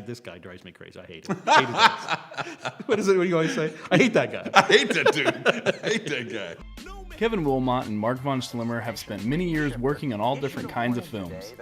This guy drives me crazy. I hate him. Hated that. What is it? What do you always say? I hate that guy. I hate that dude. I hate that guy. Kevin Willmott and Mark von Schlemmer have spent many years working on all different kinds of films.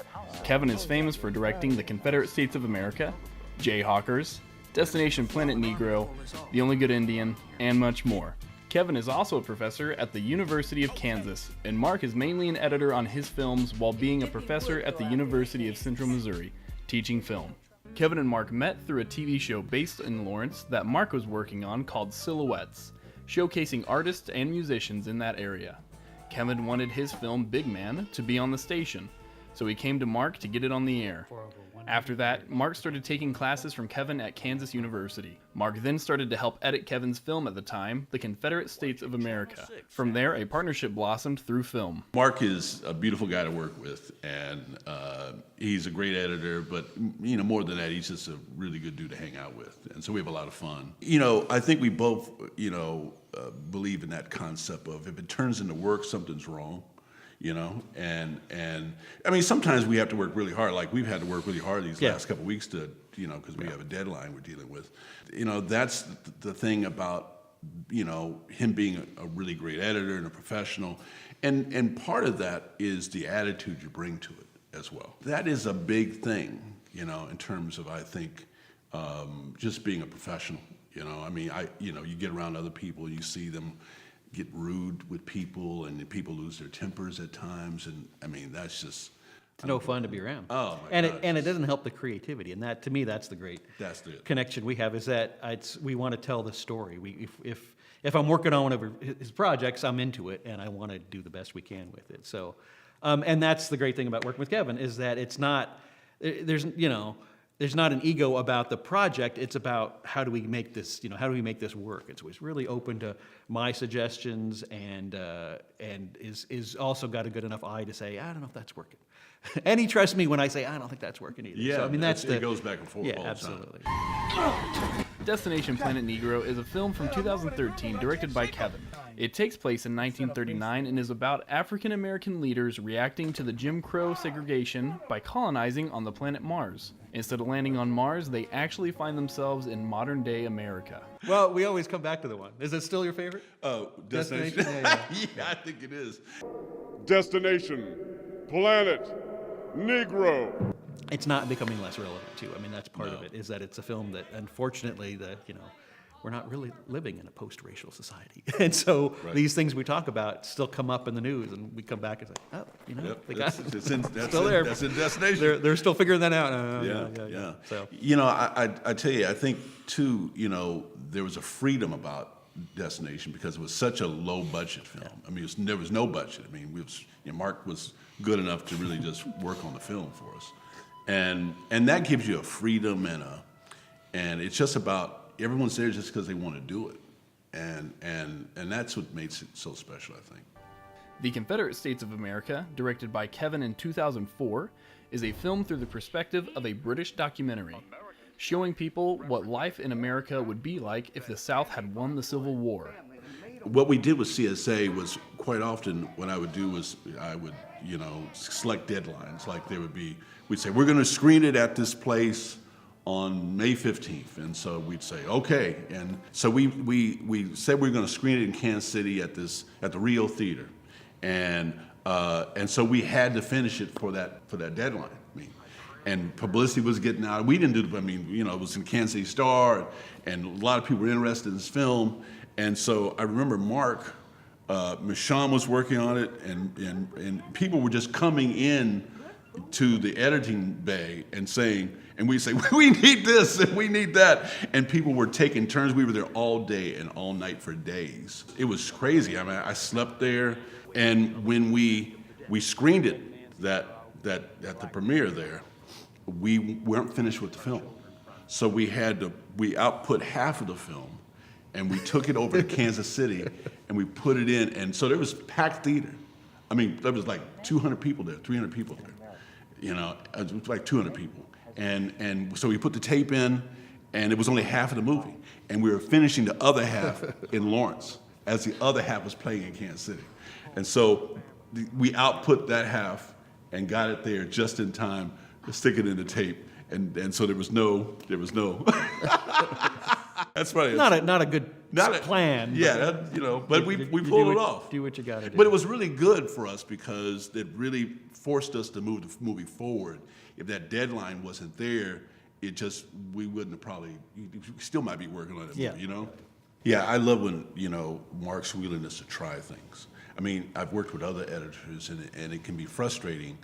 Kevin is famous for directing The Confederate States of America, Jayhawkers, Destination Planet Negro, The Only Good Indian, and much more. Kevin is also a professor at the University of Kansas, and Mark is mainly an editor on his films while being a professor at the University of Central Missouri, teaching film. Kevin and Mark met through a TV show based in Lawrence that Mark was working on called Silhouettes, showcasing artists and musicians in that area. Kevin wanted his film Big Man to be on the station, so he came to Mark to get it on the air. After that, Mark started taking classes from Kevin at Kansas University. Mark then started to help edit Kevin's film at the time, The Confederate States of America. From there, a partnership blossomed through film. Mark is a beautiful guy to work with, and he's a great editor, but more than that, he's just a really good dude to hang out with, and so we have a lot of fun. I think we both, believe in that concept of if it turns into work, something's wrong. And I mean, sometimes we have to work really hard. Like we've had to work really hard these last couple of weeks to, because we have a deadline we're dealing with. That's the thing about, him being a really great editor and a professional. And part of that is the attitude you bring to it as well. That is a big thing, in terms of, I think, just being a professional. I mean, you get around other people, you see them get rude with people, and people lose their tempers at times, and I mean that's just it's no fun to be around. Oh my gosh. And it doesn't help the creativity, and that to me that's the great connection we have. Is that we want to tell the story. If I'm working on one of his projects, I'm into it, and I want to do the best we can with it. So, and that's the great thing about working with Kevin is that it's not there's not an ego about the project. It's about how do we make this, how do we make this work? It's really open to my suggestions and is also got a good enough eye to say, I don't know if that's working. And he trusts me when I say, I don't think that's working either. Yeah, so, I mean, it goes back and forth all the time. Absolutely. Destination Planet Negro is a film from 2013 directed by Kevin. It takes place in 1939 and is about African American leaders reacting to the Jim Crow segregation by colonizing on the planet Mars. Instead of landing on Mars, they actually find themselves in modern-day America. Well, we always come back to the one. Is it still your favorite? Oh, Destination? Yeah. Yeah, I think it is. Destination Planet Negro. It's not becoming less relevant, too. I mean, that's part of it, is that it's a film that, unfortunately, we're not really living in a post-racial society. And so these things we talk about still come up in the news, and we come back and say, they got it. That's still there. That's in Destination. They're still figuring that out. Yeah. So. I tell you, I think, too, there was a freedom about Destination because it was such a low-budget film. Yeah. I mean, there was no budget. I mean, Mark was good enough to really just work on the film for us. And that gives you a freedom and it's just about everyone's there just because they want to do it, and that's what makes it so special, I think. The Confederate States of America, directed by Kevin in 2004, is a film through the perspective of a British documentary, showing people what life in America would be like if the South had won the Civil War. What we did with CSA was quite often what I would do was I would select deadlines. Like we'd say we're going to screen it at this place on May 15th, and so we'd say okay, and so we said we were going to screen it in Kansas City at the Rio Theater, and so we had to finish it for that deadline. I mean, and publicity was getting out. We didn't do. I mean, it was in Kansas City Star, and a lot of people were interested in this film, and so I remember Mark, Michon was working on it, and people were just coming in to the editing bay and saying. And we say, we need this and we need that. And people were taking turns. We were there all day and all night for days. It was crazy. I mean, I slept there. And when we screened it at the premiere there, we weren't finished with the film. So we output half of the film and we took it over to Kansas City and we put it in. And so there was packed theater. I mean, there was like 200 people there, 300 people there. It was like 200 people. And so we put the tape in, and it was only half of the movie. And we were finishing the other half in Lawrence as the other half was playing in Kansas City. And so we output that half and got it there just in time to stick it in the tape. And so there was no. That's funny. Not a good plan. Yeah, but we pulled it off. Do what you got to do. But it was really good for us because it really forced us to move the movie forward. If that deadline wasn't there, we wouldn't have probably. We still might be working on it. Yeah. Yeah, I love when Mark's willingness to try things. I mean, I've worked with other editors, and it can be frustrating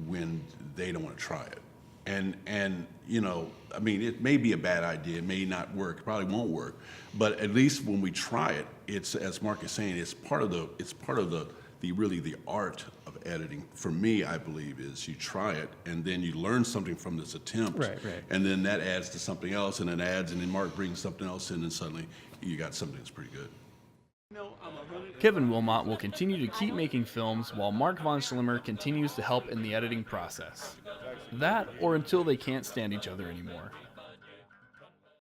when they don't want to try it. And I mean, it may be a bad idea, it may not work, it probably won't work, but at least when we try it, it's, as Mark is saying, it's part of the really the art of editing. For me, I believe, is you try it and then you learn something from this attempt, Right. and then that adds to something else, and then Mark brings something else in, and suddenly you got something that's pretty good. Kevin Willmott will continue to keep making films while Mark von Schlemmer continues to help in the editing process. That, or until they can't stand each other anymore.